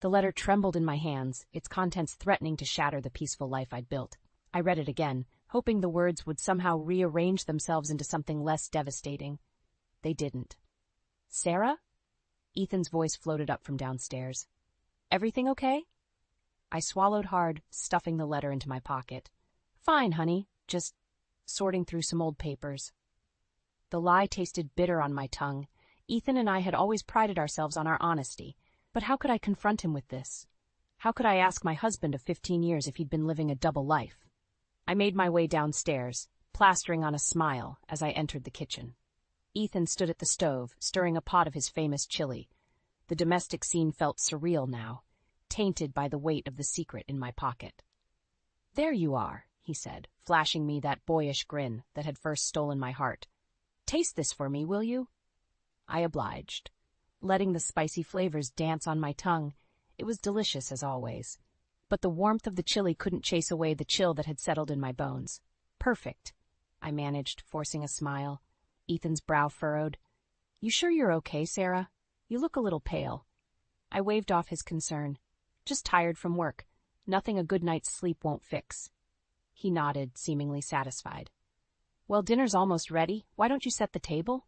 The letter trembled in my hands, its contents threatening to shatter the peaceful life I'd built. I read it again, hoping the words would somehow rearrange themselves into something less devastating. They didn't. "Sarah?" Ethan's voice floated up from downstairs. "Everything okay?" I swallowed hard, stuffing the letter into my pocket. "Fine, honey. Just sorting through some old papers." The lie tasted bitter on my tongue. Ethan and I had always prided ourselves on our honesty. But how could I confront him with this? How could I ask my husband of 15 years if he'd been living a double life? I made my way downstairs, plastering on a smile as I entered the kitchen. Ethan stood at the stove, stirring a pot of his famous chili. The domestic scene felt surreal now, tainted by the weight of the secret in my pocket. "There you are," he said, flashing me that boyish grin that had first stolen my heart. "Taste this for me, will you?" I obliged, letting the spicy flavors dance on my tongue. It was delicious as always. But the warmth of the chili couldn't chase away the chill that had settled in my bones. "Perfect," I managed, forcing a smile. Ethan's brow furrowed. "You sure you're okay, Sarah? You look a little pale." I waved off his concern. "Just tired from work. Nothing a good night's sleep won't fix." He nodded, seemingly satisfied. "Well, dinner's almost ready. Why don't you set the table?"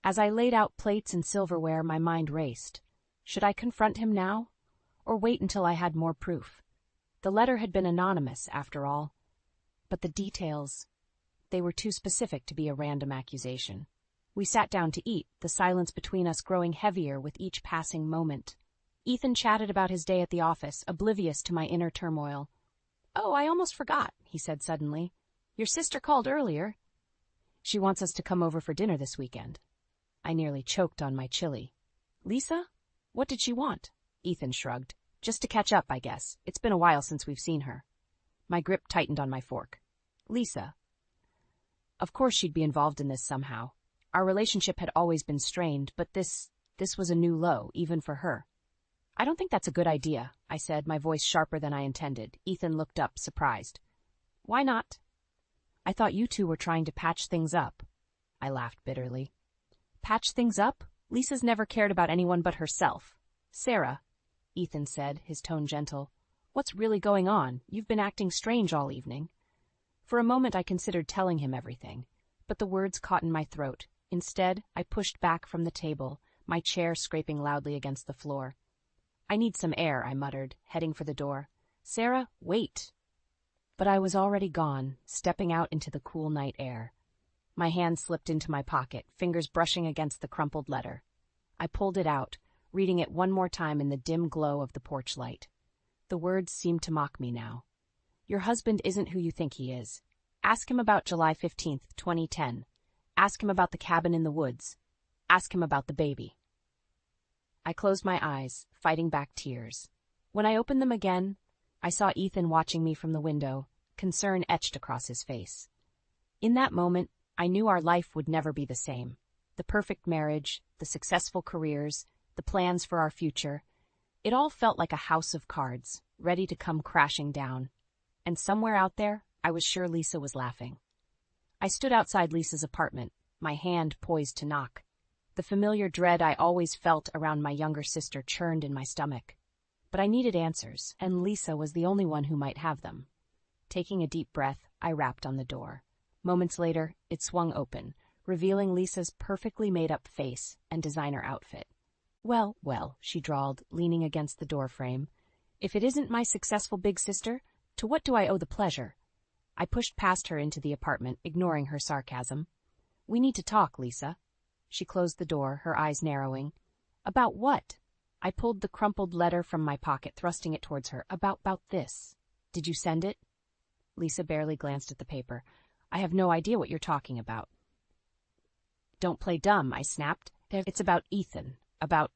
As I laid out plates and silverware, my mind raced. Should I confront him now? Or wait until I had more proof? The letter had been anonymous, after all. But the details, they were too specific to be a random accusation. We sat down to eat, the silence between us growing heavier with each passing moment. Ethan chatted about his day at the office, oblivious to my inner turmoil. "Oh, I almost forgot," he said suddenly. "Your sister called earlier. She wants us to come over for dinner this weekend." I nearly choked on my chili. "Lisa? What did she want?" Ethan shrugged. "Just to catch up, I guess. It's been a while since we've seen her." My grip tightened on my fork. "Lisa." Of course she'd be involved in this somehow. Our relationship had always been strained, but this was a new low, even for her. "I don't think that's a good idea," I said, my voice sharper than I intended. Ethan looked up, surprised. "Why not?" "I thought you two were trying to patch things up." I laughed bitterly. "Patch things up? Lisa's never cared about anyone but herself." "Sarah," Ethan said, his tone gentle, "what's really going on? You've been acting strange all evening." For a moment I considered telling him everything, but the words caught in my throat. Instead, I pushed back from the table, my chair scraping loudly against the floor. "I need some air," I muttered, heading for the door. "Sarah, wait." But I was already gone, stepping out into the cool night air. My hand slipped into my pocket, fingers brushing against the crumpled letter. I pulled it out, reading it one more time in the dim glow of the porch light. The words seemed to mock me now. "Your husband isn't who you think he is. Ask him about July 15th, 2010. Ask him about the cabin in the woods. Ask him about the baby." I closed my eyes, fighting back tears. When I opened them again, I saw Ethan watching me from the window, concern etched across his face. In that moment, I knew our life would never be the same. The perfect marriage, the successful careers, the plans for our future. It all felt like a house of cards, ready to come crashing down. And somewhere out there, I was sure Lisa was laughing. I stood outside Lisa's apartment, my hand poised to knock. The familiar dread I always felt around my younger sister churned in my stomach. But I needed answers, and Lisa was the only one who might have them. Taking a deep breath, I rapped on the door. Moments later, it swung open, revealing Lisa's perfectly made-up face and designer outfit. Well, well," she drawled, leaning against the doorframe. "If it isn't my successful big sister, to what do I owe the pleasure?" I pushed past her into the apartment, ignoring her sarcasm. "We need to talk, Lisa." She closed the door, her eyes narrowing. "About what?" I pulled the crumpled letter from my pocket, thrusting it towards her. About this. Did you send it?" Lisa barely glanced at the paper. "I have no idea what you're talking about." "Don't play dumb," I snapped. "It's about Ethan. About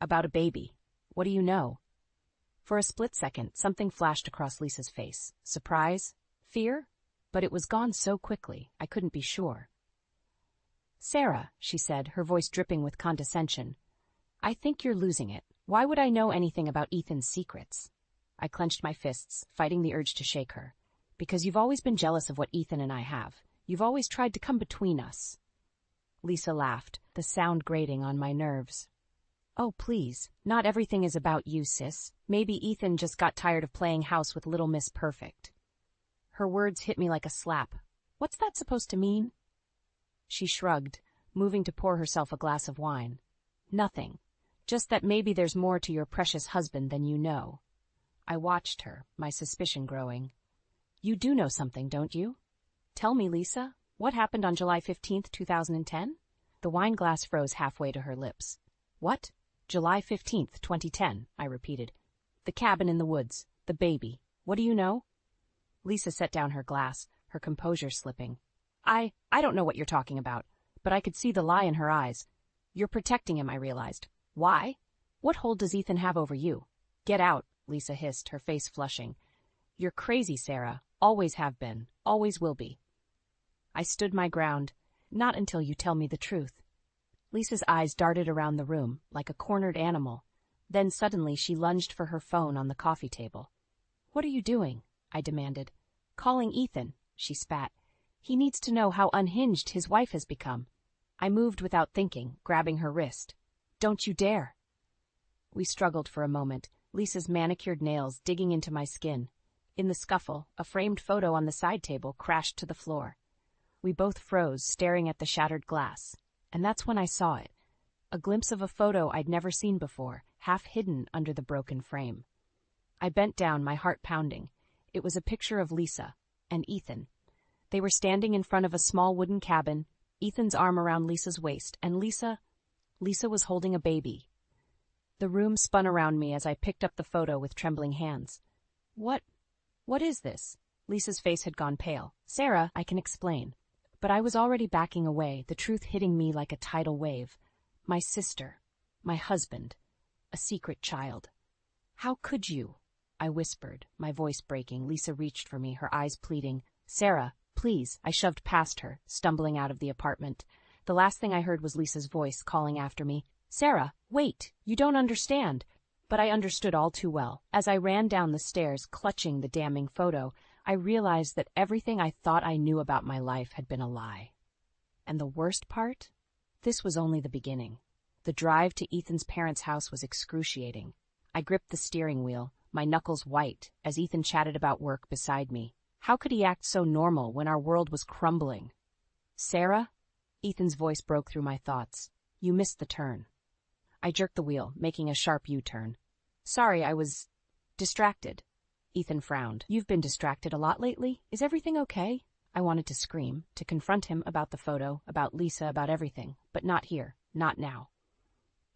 a baby. What do you know?" For a split second, something flashed across Lisa's face. Surprise? Fear? But it was gone so quickly, I couldn't be sure. "Sarah," she said, her voice dripping with condescension, "I think you're losing it. Why would I know anything about Ethan's secrets?" I clenched my fists, fighting the urge to shake her. "Because you've always been jealous of what Ethan and I have. You've always tried to come between us." Lisa laughed, the sound grating on my nerves. Oh, please, not everything is about you, sis. Maybe Ethan just got tired of playing house with Little Miss Perfect. Her words hit me like a slap. What's that supposed to mean? She shrugged, moving to pour herself a glass of wine. Nothing. Just that maybe there's more to your precious husband than you know. I watched her, my suspicion growing. You do know something, don't you? Tell me, Lisa, what happened on July 15th, 2010? The wine glass froze halfway to her lips. What? July 15th, 2010, I repeated. The cabin in the woods, the baby. What do you know? Lisa set down her glass, her composure slipping. I don't know what you're talking about, but I could see the lie in her eyes. You're protecting him, I realized. Why? What hold does Ethan have over you? Get out, Lisa hissed, her face flushing. You're crazy, Sarah. Always have been. Always will be. I stood my ground. Not until you tell me the truth. Lisa's eyes darted around the room, like a cornered animal. Then suddenly she lunged for her phone on the coffee table. What are you doing? I demanded. Calling Ethan, she spat. He needs to know how unhinged his wife has become. I moved without thinking, grabbing her wrist. Don't you dare. We struggled for a moment, Lisa's manicured nails digging into my skin. In the scuffle, a framed photo on the side table crashed to the floor. We both froze, staring at the shattered glass. And that's when I saw it. A glimpse of a photo I'd never seen before, half hidden under the broken frame. I bent down, my heart pounding. It was a picture of Lisa and Ethan. They were standing in front of a small wooden cabin, Ethan's arm around Lisa's waist, and Lisa was holding a baby. The room spun around me as I picked up the photo with trembling hands. What is this? Lisa's face had gone pale. Sarah, I can explain. But I was already backing away, the truth hitting me like a tidal wave. My sister. My husband. A secret child. How could you? I whispered, my voice breaking. Lisa reached for me, her eyes pleading. Sarah, please. I shoved past her, stumbling out of the apartment. The last thing I heard was Lisa's voice calling after me. Sarah, wait, you don't understand. But I understood all too well. As I ran down the stairs, clutching the damning photo, I realized that everything I thought I knew about my life had been a lie. And the worst part? This was only the beginning. The drive to Ethan's parents' house was excruciating. I gripped the steering wheel, my knuckles white, as Ethan chatted about work beside me. How could he act so normal when our world was crumbling? Sarah? Ethan's voice broke through my thoughts. You missed the turn. I jerked the wheel, making a sharp U-turn. Sorry, I was distracted. Ethan frowned. You've been distracted a lot lately. Is everything okay? I wanted to scream, to confront him about the photo, about Lisa, about everything, but not here, not now.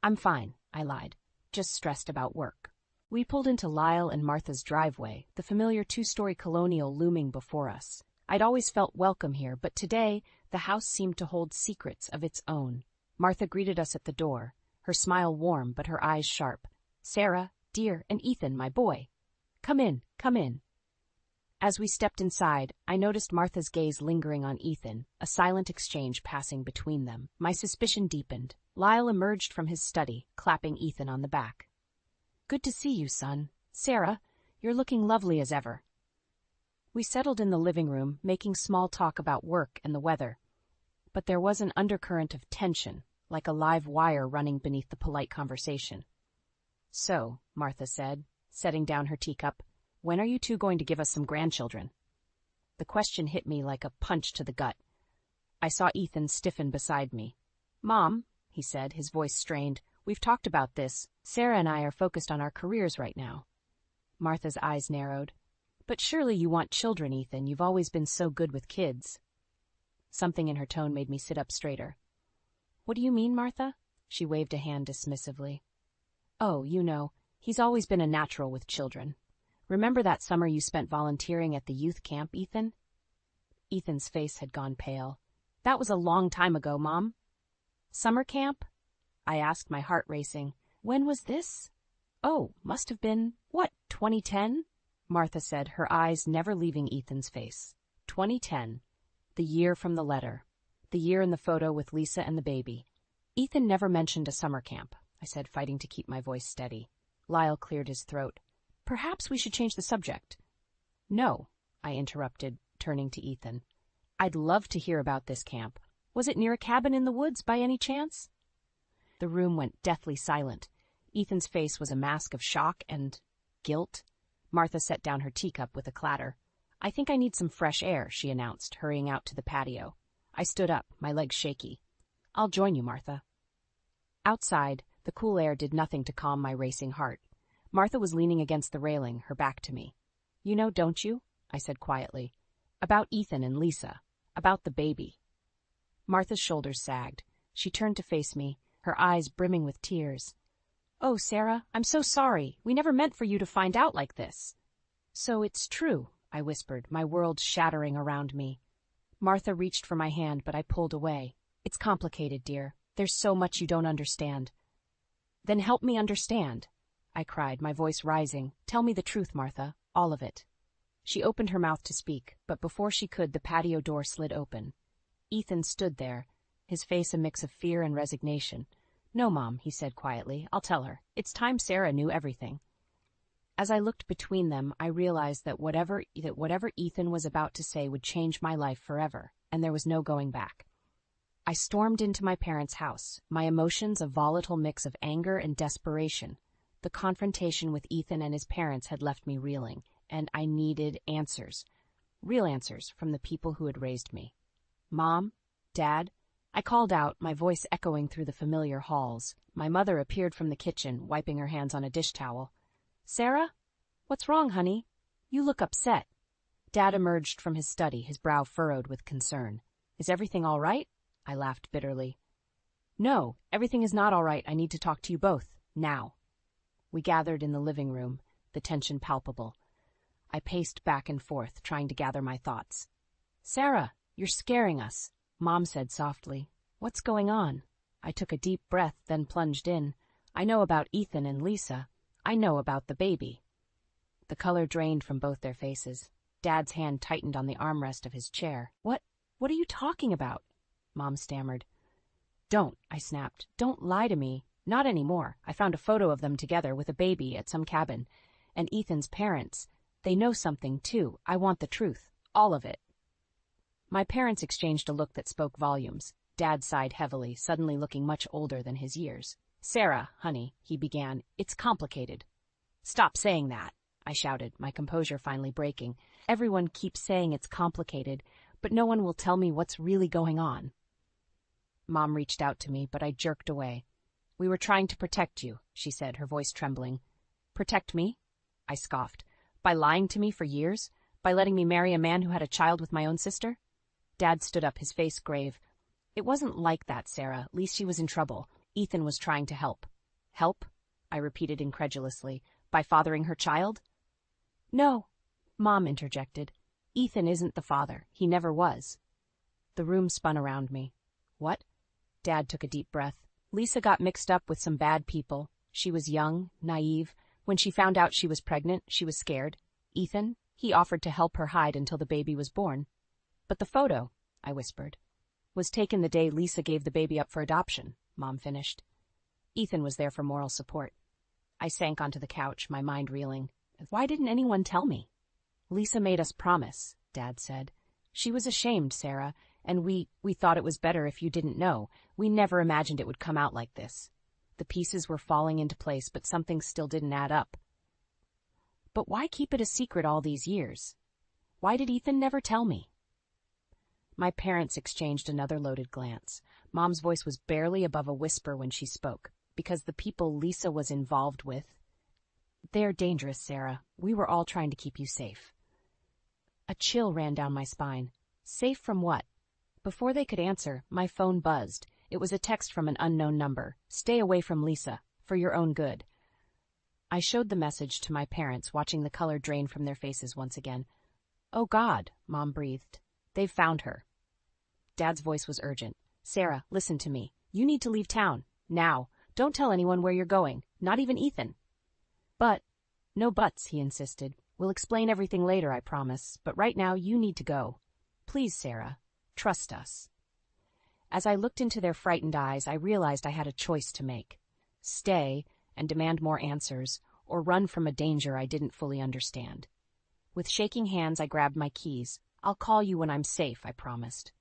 I'm fine, I lied. Just stressed about work. We pulled into Lyle and Martha's driveway, the familiar two-story colonial looming before us. I'd always felt welcome here, but today the house seemed to hold secrets of its own. Martha greeted us at the door, her smile warm but her eyes sharp. Sarah, dear, and Ethan, my boy. Come in, come in. As we stepped inside, I noticed Martha's gaze lingering on Ethan, a silent exchange passing between them. My suspicion deepened. Lyle emerged from his study, clapping Ethan on the back. Good to see you, son. Sarah, you're looking lovely as ever. We settled in the living room, making small talk about work and the weather. But there was an undercurrent of tension, like a live wire running beneath the polite conversation. So, Martha said, setting down her teacup, when are you two going to give us some grandchildren? The question hit me like a punch to the gut. I saw Ethan stiffen beside me. Mom, he said, his voice strained, we've talked about this. Sarah and I are focused on our careers right now. Martha's eyes narrowed. But surely you want children, Ethan. You've always been so good with kids. Something in her tone made me sit up straighter. What do you mean, Martha? She waved a hand dismissively. Oh, you know, he's always been a natural with children. Remember that summer you spent volunteering at the youth camp, Ethan? Ethan's face had gone pale. That was a long time ago, Mom. Summer camp? I asked, my heart racing. When was this? Oh, must have been, 2010? Martha said, her eyes never leaving Ethan's face. 2010. The year from the letter. The year in the photo with Lisa and the baby. Ethan never mentioned a summer camp, I said, fighting to keep my voice steady. Lyle cleared his throat. Perhaps we should change the subject. No, I interrupted, turning to Ethan. I'd love to hear about this camp. Was it near a cabin in the woods by any chance? The room went deathly silent. Ethan's face was a mask of shock and guilt. Martha set down her teacup with a clatter. "I think I need some fresh air," she announced, hurrying out to the patio. I stood up, my legs shaky. "I'll join you, Martha." Outside, the cool air did nothing to calm my racing heart. Martha was leaning against the railing, her back to me. "You know, don't you?" I said quietly. "About Ethan and Lisa. About the baby." Martha's shoulders sagged. She turned to face me, her eyes brimming with tears. "Oh, Sarah, I'm so sorry. We never meant for you to find out like this." "So it's true," I whispered, my world shattering around me. Martha reached for my hand, but I pulled away. "It's complicated, dear. There's so much you don't understand." "Then help me understand," I cried, my voice rising. "Tell me the truth, Martha, all of it." She opened her mouth to speak, but before she could, the patio door slid open. Ethan stood there, his face a mix of fear and resignation. "No, Mom," he said quietly. "I'll tell her. It's time Sarah knew everything." As I looked between them, I realized that whatever Ethan was about to say would change my life forever, and there was no going back. I stormed into my parents' house, my emotions a volatile mix of anger and desperation. The confrontation with Ethan and his parents had left me reeling, and I needed answers. Real answers from the people who had raised me. "Mom? Dad?" I called out, my voice echoing through the familiar halls. My mother appeared from the kitchen, wiping her hands on a dish towel. "Sarah? What's wrong, honey? You look upset." Dad emerged from his study, his brow furrowed with concern. "Is everything all right?" I laughed bitterly. "No, everything is not all right. I need to talk to you both, now." We gathered in the living room, the tension palpable. I paced back and forth, trying to gather my thoughts. "Sarah, you're scaring us," Mom said softly. "What's going on?" I took a deep breath, then plunged in. "I know about Ethan and Lisa. I know about the baby." The color drained from both their faces. Dad's hand tightened on the armrest of his chair. What are you talking about?" Mom stammered. "Don't," I snapped. "Don't lie to me. Not anymore. I found a photo of them together with a baby at some cabin. And Ethan's parents, they know something too. I want the truth. All of it." My parents exchanged a look that spoke volumes. Dad sighed heavily, suddenly looking much older than his years. "Sarah, honey," he began, "it's complicated." "Stop saying that," I shouted, my composure finally breaking. "Everyone keeps saying it's complicated, but no one will tell me what's really going on." Mom reached out to me, but I jerked away. "We were trying to protect you," she said, her voice trembling. "Protect me?" I scoffed. "By lying to me for years? By letting me marry a man who had a child with my own sister?" Dad stood up, his face grave. "It wasn't like that, Sarah. At least she was in trouble. Ethan was trying to help." "Help?" I repeated incredulously. "By fathering her child?" "No," Mom interjected. "Ethan isn't the father. He never was." The room spun around me. "What?" Dad took a deep breath. "Lisa got mixed up with some bad people. She was young, naive. When she found out she was pregnant, she was scared. Ethan, he offered to help her hide until the baby was born." "But the photo," I whispered, "was taken the day Lisa gave the baby up for adoption," Mom finished. "Ethan was there for moral support." I sank onto the couch, my mind reeling. Why didn't anyone tell me? "Lisa made us promise," Dad said. "She was ashamed, Sarah, and we thought it was better if you didn't know. We never imagined it would come out like this." The pieces were falling into place, but something still didn't add up. "But why keep it a secret all these years? Why did Ethan never tell me?" My parents exchanged another loaded glance. Mom's voice was barely above a whisper when she spoke. "Because the people Lisa was involved with, they're dangerous, Sarah. We were all trying to keep you safe." A chill ran down my spine. Safe from what? Before they could answer, my phone buzzed. It was a text from an unknown number. "Stay away from Lisa, for your own good." I showed the message to my parents, watching the color drain from their faces once again. "Oh God," Mom breathed. "They've found her." Dad's voice was urgent. "Sarah, listen to me. You need to leave town. Now. Don't tell anyone where you're going. Not even Ethan." "But—" "No buts," he insisted. "We'll explain everything later, I promise. But right now, you need to go. Please, Sarah. Trust us." As I looked into their frightened eyes, I realized I had a choice to make. Stay and demand more answers, or run from a danger I didn't fully understand. With shaking hands, I grabbed my keys. "I'll call you when I'm safe," I promised.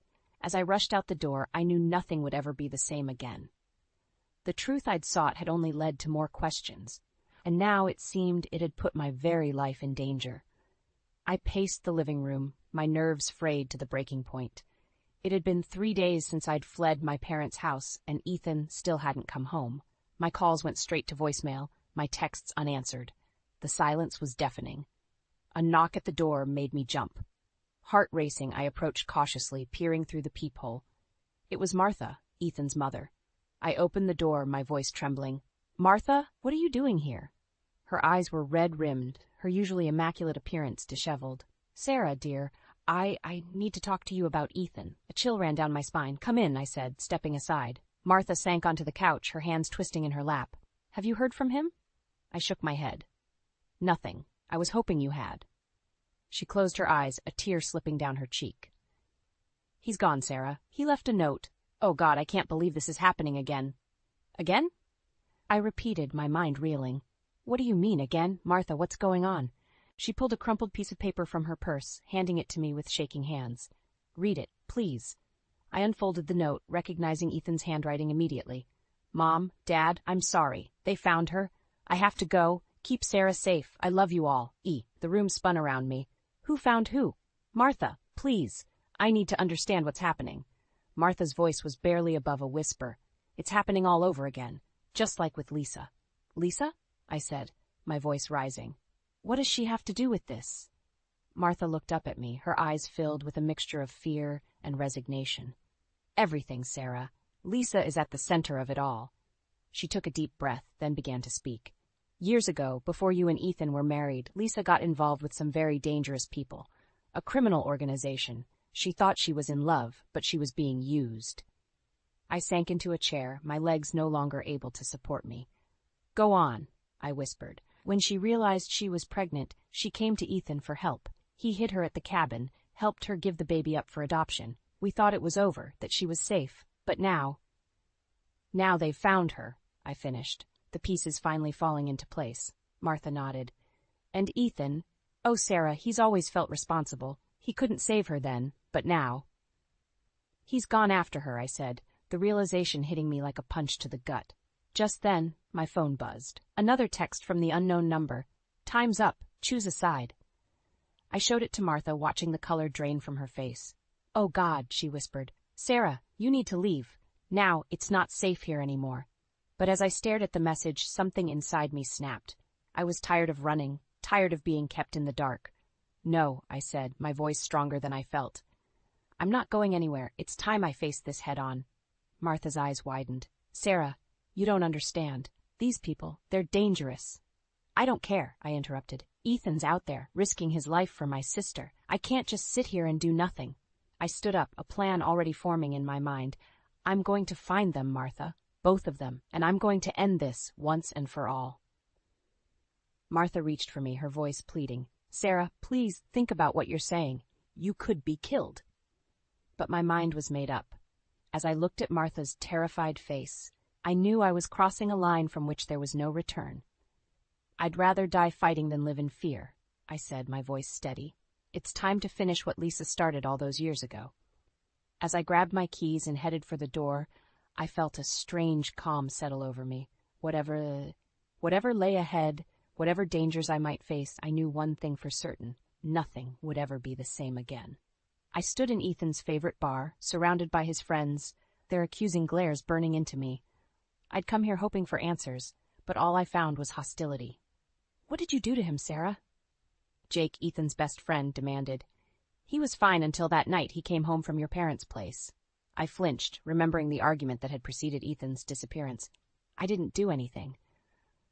As I rushed out the door, I knew nothing would ever be the same again. The truth I'd sought had only led to more questions, and now it seemed it had put my very life in danger. I paced the living room, my nerves frayed to the breaking point. It had been 3 days since I'd fled my parents' house, and Ethan still hadn't come home. My calls went straight to voicemail, my texts unanswered. The silence was deafening. A knock at the door made me jump. Heart racing, I approached cautiously, peering through the peephole. It was Martha, Ethan's mother. I opened the door, my voice trembling. "Martha, what are you doing here?" Her eyes were red-rimmed, her usually immaculate appearance disheveled. "Sarah, dear, I need to talk to you about Ethan." A chill ran down my spine. "Come in," I said, stepping aside. Martha sank onto the couch, her hands twisting in her lap. "Have you heard from him?" I shook my head. "Nothing. I was hoping you had." She closed her eyes, a tear slipping down her cheek. "He's gone, Sarah. He left a note. Oh, God, I can't believe this is happening again." "Again?" I repeated, my mind reeling. "What do you mean, again? Martha, what's going on?" She pulled a crumpled piece of paper from her purse, handing it to me with shaking hands. "Read it, please." I unfolded the note, recognizing Ethan's handwriting immediately. "Mom, Dad, I'm sorry. They found her. I have to go. Keep Sarah safe. I love you all. E." The room spun around me. "Who found who?" "Martha, please. I need to understand what's happening." Martha's voice was barely above a whisper. "It's happening all over again, just like with Lisa." "Lisa?" I said, my voice rising. "What does she have to do with this?" Martha looked up at me, her eyes filled with a mixture of fear and resignation. "Everything, Sarah. Lisa is at the center of it all." She took a deep breath, then began to speak. "Years ago, before you and Ethan were married, Lisa got involved with some very dangerous people. A criminal organization. She thought she was in love, but she was being used." I sank into a chair, my legs no longer able to support me. "Go on," I whispered. "When she realized she was pregnant, she came to Ethan for help. He hid her at the cabin, helped her give the baby up for adoption. We thought it was over, that she was safe. But now they've found her," I finished, the pieces finally falling into place. Martha nodded. "And Ethan? Oh, Sarah, he's always felt responsible. He couldn't save her then, but now." "He's gone after her," I said, the realization hitting me like a punch to the gut. Just then, my phone buzzed. Another text from the unknown number. "Time's up. Choose a side." I showed it to Martha, watching the color drain from her face. "Oh, God," she whispered. "Sarah, you need to leave. Now, it's not safe here anymore." But as I stared at the message, something inside me snapped. I was tired of running, tired of being kept in the dark. "No," I said, my voice stronger than I felt. "I'm not going anywhere. It's time I faced this head on." Martha's eyes widened. "Sarah, you don't understand. These people, they're dangerous." "I don't care," I interrupted. "Ethan's out there, risking his life for my sister. I can't just sit here and do nothing." I stood up, a plan already forming in my mind. "I'm going to find them, Martha. Both of them, and I'm going to end this once and for all." Martha reached for me, her voice pleading. "Sarah, please think about what you're saying. You could be killed." But my mind was made up. As I looked at Martha's terrified face, I knew I was crossing a line from which there was no return. "I'd rather die fighting than live in fear," I said, my voice steady. "It's time to finish what Lisa started all those years ago." As I grabbed my keys and headed for the door, I felt a strange calm settle over me. Whatever lay ahead, whatever dangers I might face, I knew one thing for certain: nothing would ever be the same again. I stood in Ethan's favorite bar, surrounded by his friends, their accusing glares burning into me. I'd come here hoping for answers, but all I found was hostility. "What did you do to him, Sarah?" Jake, Ethan's best friend, demanded. "He was fine until that night he came home from your parents' place." I flinched, remembering the argument that had preceded Ethan's disappearance. "I didn't do anything.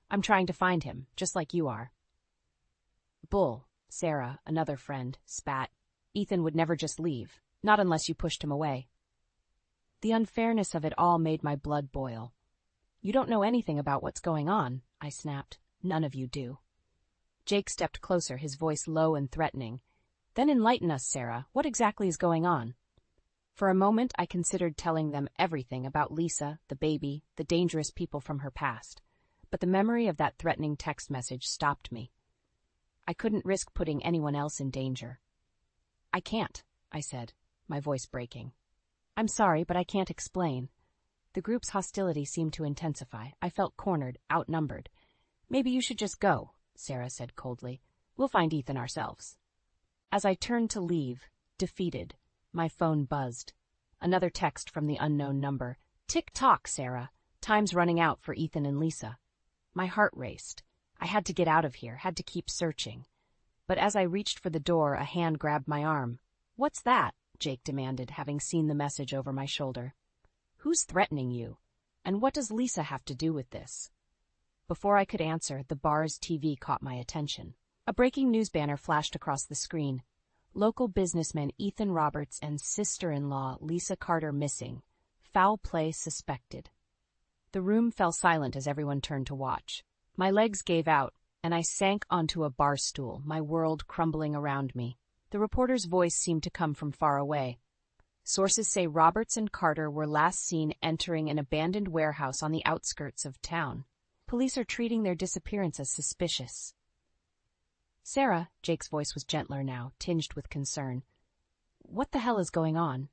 I'm trying to find him, just like you are." "Bull," Sarah, another friend, spat. "Ethan would never just leave, not unless you pushed him away." The unfairness of it all made my blood boil. "You don't know anything about what's going on," I snapped. "None of you do." Jake stepped closer, his voice low and threatening. "Then enlighten us, Sarah. What exactly is going on?" For a moment, I considered telling them everything about Lisa, the baby, the dangerous people from her past. But the memory of that threatening text message stopped me. I couldn't risk putting anyone else in danger. "I can't," I said, my voice breaking. "I'm sorry, but I can't explain. The group's hostility seemed to intensify. I felt cornered, outnumbered. "Maybe you should just go," Sarah said coldly. "We'll find Ethan ourselves." As I turned to leave, defeated, my phone buzzed. Another text from the unknown number. "Tick-tock, Sarah. Time's running out for Ethan and Lisa." My heart raced. I had to get out of here, had to keep searching. But as I reached for the door, a hand grabbed my arm. "What's that?" Jake demanded, having seen the message over my shoulder. "Who's threatening you? And what does Lisa have to do with this?" Before I could answer, the bar's TV caught my attention. A breaking news banner flashed across the screen. "Local businessman Ethan Roberts and sister-in-law Lisa Carter missing. Foul play suspected." The room fell silent as everyone turned to watch. My legs gave out, and I sank onto a bar stool, my world crumbling around me. The reporter's voice seemed to come from far away. "Sources say Roberts and Carter were last seen entering an abandoned warehouse on the outskirts of town. Police are treating their disappearance as suspicious." "Sarah," Jake's voice was gentler now, tinged with concern. "What the hell is going on?"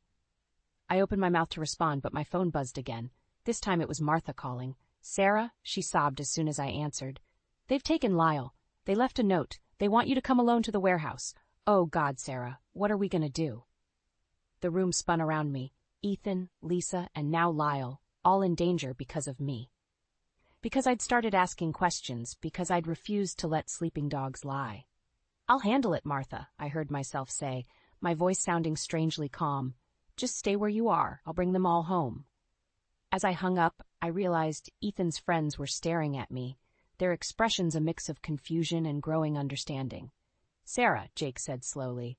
I opened my mouth to respond, but my phone buzzed again. This time it was Martha calling. "Sarah," she sobbed as soon as I answered. "They've taken Lyle. They left a note. They want you to come alone to the warehouse. Oh, God, Sarah, what are we going to do?" The room spun around me. Ethan, Lisa, and now Lyle, all in danger because of me. Because I'd started asking questions, because I'd refused to let sleeping dogs lie. "I'll handle it, Martha," I heard myself say, my voice sounding strangely calm. "Just stay where you are. I'll bring them all home." As I hung up, I realized Ethan's friends were staring at me, their expressions a mix of confusion and growing understanding. "Sarah," Jake said slowly,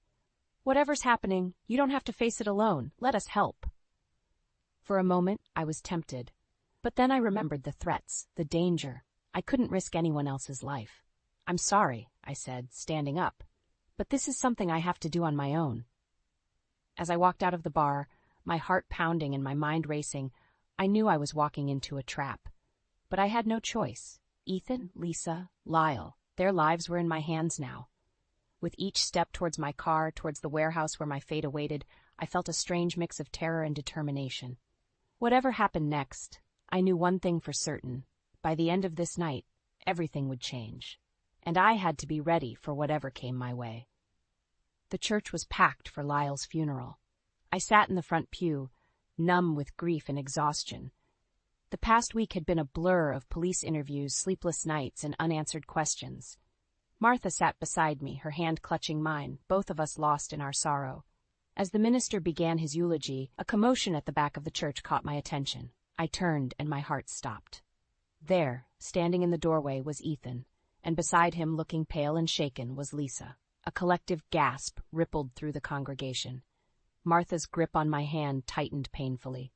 "whatever's happening, you don't have to face it alone. Let us help." For a moment, I was tempted. But then I remembered the threats, the danger. I couldn't risk anyone else's life. "I'm sorry," I said, standing up. "But this is something I have to do on my own." As I walked out of the bar, my heart pounding and my mind racing, I knew I was walking into a trap. But I had no choice. Ethan, Lisa, Lyle, their lives were in my hands now. With each step towards my car, towards the warehouse where my fate awaited, I felt a strange mix of terror and determination. Whatever happened next, I knew one thing for certain. By the end of this night, everything would change. And I had to be ready for whatever came my way. The church was packed for Lyle's funeral. I sat in the front pew, numb with grief and exhaustion. The past week had been a blur of police interviews, sleepless nights, and unanswered questions. Martha sat beside me, her hand clutching mine, both of us lost in our sorrow. As the minister began his eulogy, a commotion at the back of the church caught my attention. I turned, and my heart stopped. There, standing in the doorway, was Ethan, and beside him, looking pale and shaken, was Lisa. A collective gasp rippled through the congregation. Martha's grip on my hand tightened painfully.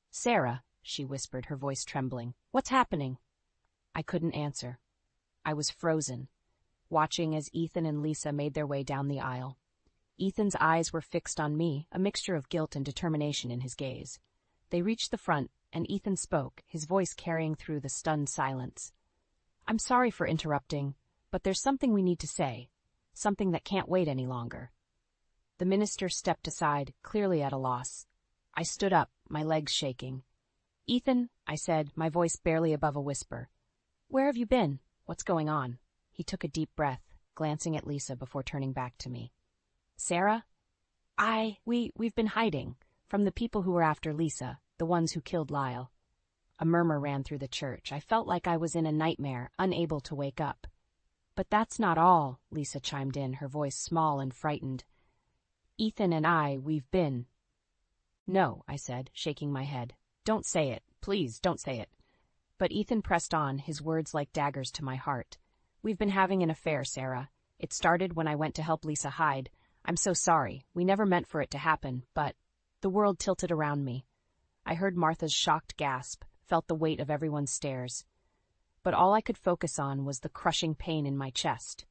"Sarah," she whispered, her voice trembling, "what's happening?" I couldn't answer. I was frozen, watching as Ethan and Lisa made their way down the aisle. Ethan's eyes were fixed on me, a mixture of guilt and determination in his gaze. They reached the front, and Ethan spoke, his voice carrying through the stunned silence. "I'm sorry for interrupting, but there's something we need to say, something that can't wait any longer." The minister stepped aside, clearly at a loss. I stood up, my legs shaking. "Ethan," I said, my voice barely above a whisper, "where have you been? What's going on?" He took a deep breath, glancing at Lisa before turning back to me. "Sarah? We've been hiding from the people who were after Lisa, the ones who killed Lyle." A murmur ran through the church. I felt like I was in a nightmare, unable to wake up. "But that's not all," Lisa chimed in, her voice small and frightened. "Ethan and we've been—" "No," I said, shaking my head. "Don't say it. Please, don't say it." But Ethan pressed on, his words like daggers to my heart. "We've been having an affair, Sarah. It started when I went to help Lisa hide. I'm so sorry. We never meant for it to happen, but—" The world tilted around me. I heard Martha's shocked gasp, felt the weight of everyone's stares. But all I could focus on was the crushing pain in my chest.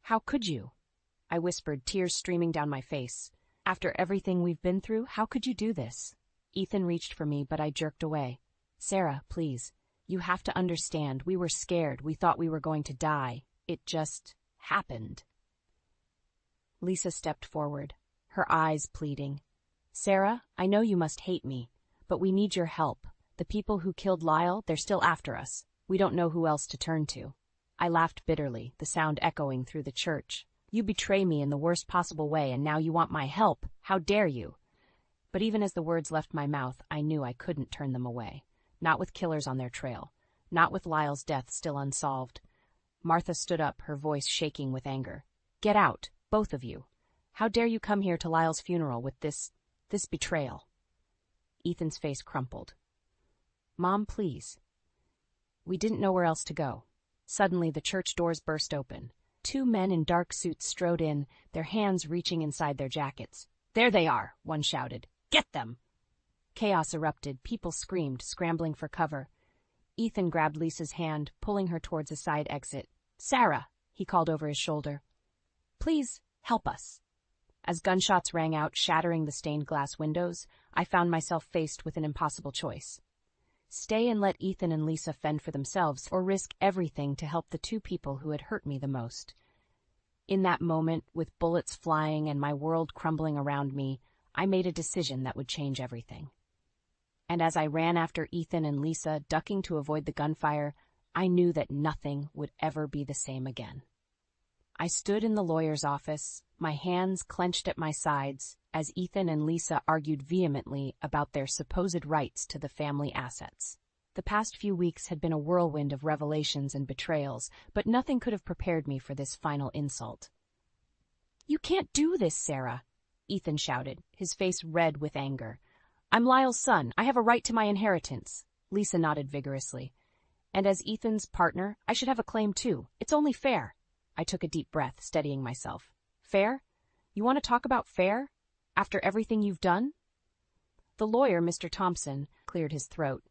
"How could you?" I whispered, tears streaming down my face. "After everything we've been through, how could you do this?" Ethan reached for me, but I jerked away. "Sarah, please. You have to understand. We were scared. We thought we were going to die. It just happened." Lisa stepped forward, her eyes pleading. "Sarah, I know you must hate me, But we need your help. The people who killed Lyle, they're still after us. We don't know who else to turn to." I laughed bitterly, the sound echoing through the church. "You betray me in the worst possible way, and now you want my help. How dare you?" But even as the words left my mouth, I knew I couldn't turn them away. Not with killers on their trail. Not with Lyle's death still unsolved. Martha stood up, her voice shaking with anger. "Get out, both of you. How dare you come here to Lyle's funeral with this betrayal?" Ethan's face crumpled. "Mom, please." We didn't know where else to go. Suddenly, the church doors burst open. 2 men in dark suits strode in, their hands reaching inside their jackets. "There they are," one shouted. "Get them!" Chaos erupted. People screamed, scrambling for cover. Ethan grabbed Lisa's hand, pulling her towards a side exit. "Sarah," he called over his shoulder. "Please, help us." As gunshots rang out, shattering the stained glass windows, I found myself faced with an impossible choice. Stay and let Ethan and Lisa fend for themselves, or risk everything to help the 2 people who had hurt me the most. In that moment, with bullets flying and my world crumbling around me, I made a decision that would change everything. And as I ran after Ethan and Lisa, ducking to avoid the gunfire, I knew that nothing would ever be the same again. I stood in the lawyer's office, my hands clenched at my sides, as Ethan and Lisa argued vehemently about their supposed rights to the family assets. The past few weeks had been a whirlwind of revelations and betrayals, but nothing could have prepared me for this final insult. "You can't do this, Sarah," Ethan shouted, his face red with anger. "I'm Lyle's son. I have a right to my inheritance." Lisa nodded vigorously. "And as Ethan's partner, I should have a claim too. It's only fair." I took a deep breath, steadying myself. "Fair? You want to talk about fair? After everything you've done?" The lawyer, Mr. Thompson, cleared his throat.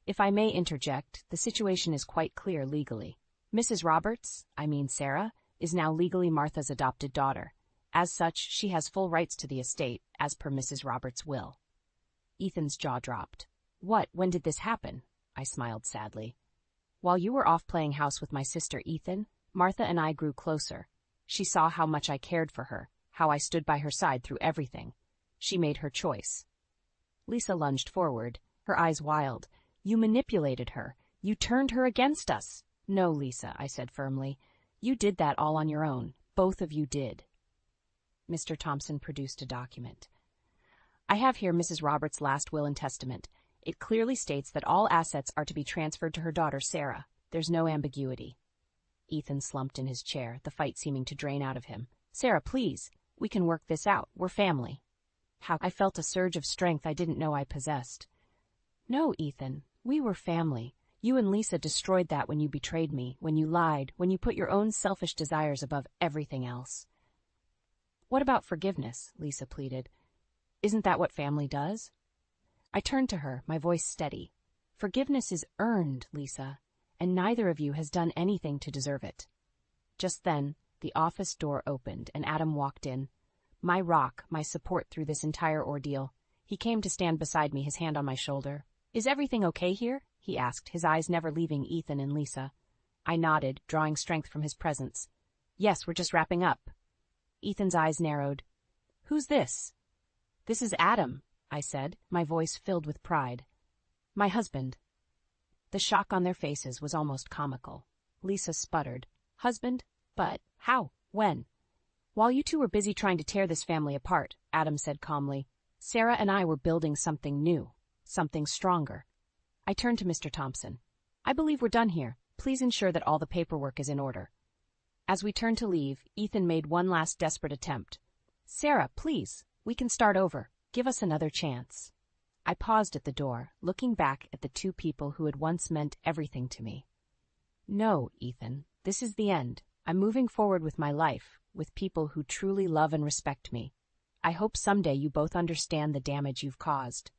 "If I may interject, the situation is quite clear legally. Mrs. Roberts, Sarah, is now legally Martha's adopted daughter. As such, she has full rights to the estate, as per Mrs. Roberts' will." Ethan's jaw dropped. When did this happen?" I smiled sadly. "While you were off playing house with my sister, Ethan, Martha and I grew closer. She saw how much I cared for her, how I stood by her side through everything. She made her choice." Lisa lunged forward, her eyes wild. "You manipulated her. You turned her against us." "No, Lisa," I said firmly. "You did that all on your own. Both of you did." Mr. Thompson produced a document. "I have here Mrs. Roberts' last will and testament. It clearly states that all assets are to be transferred to her daughter, Sarah. There's no ambiguity." Ethan slumped in his chair, the fight seeming to drain out of him. "Sarah, please. We can work this out. We're family." I felt a surge of strength I didn't know I possessed. "No, Ethan. We were family. You and Lisa destroyed that when you betrayed me, when you lied, when you put your own selfish desires above everything else." "What about forgiveness?" Lisa pleaded. "Isn't that what family does?" I turned to her, my voice steady. "Forgiveness is earned, Lisa, and neither of you has done anything to deserve it." Just then, the office door opened and Adam walked in. My rock, my support through this entire ordeal. He came to stand beside me, his hand on my shoulder. "Is everything okay here?" he asked, his eyes never leaving Ethan and Lisa. I nodded, drawing strength from his presence. "Yes, we're just wrapping up." Ethan's eyes narrowed. "Who's this?" "This is Adam," I said, my voice filled with pride. "My husband." The shock on their faces was almost comical. Lisa sputtered. "Husband? But how? When?" "While you two were busy trying to tear this family apart," Adam said calmly, "Sarah and I were building something new, something stronger." I turned to Mr. Thompson. "I believe we're done here. Please ensure that all the paperwork is in order." As we turned to leave, Ethan made one last desperate attempt. "Sarah, please, we can start over. Give us another chance." I paused at the door, looking back at the 2 people who had once meant everything to me. "No, Ethan, this is the end. I'm moving forward with my life, with people who truly love and respect me. I hope someday you both understand the damage you've caused."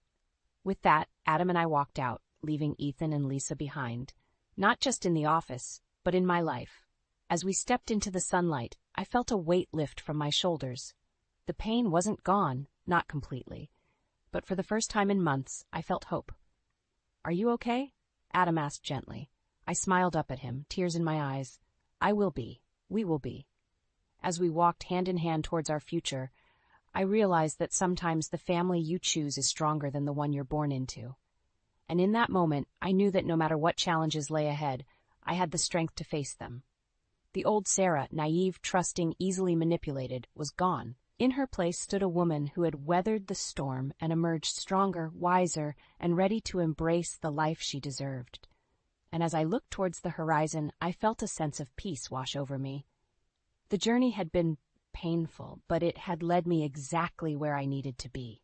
With that, Adam and I walked out, leaving Ethan and Lisa behind, not just in the office, but in my life. As we stepped into the sunlight, I felt a weight lift from my shoulders. The pain wasn't gone, not completely. But for the first time in months, I felt hope. "Are you okay?" Adam asked gently. I smiled up at him, tears in my eyes. "I will be. We will be." As we walked hand in hand towards our future, I realized that sometimes the family you choose is stronger than the one you're born into. And in that moment, I knew that no matter what challenges lay ahead, I had the strength to face them. The old Sarah, naive, trusting, easily manipulated, was gone. In her place stood a woman who had weathered the storm and emerged stronger, wiser, and ready to embrace the life she deserved. And as I looked towards the horizon, I felt a sense of peace wash over me. The journey had been painful, but it had led me exactly where I needed to be.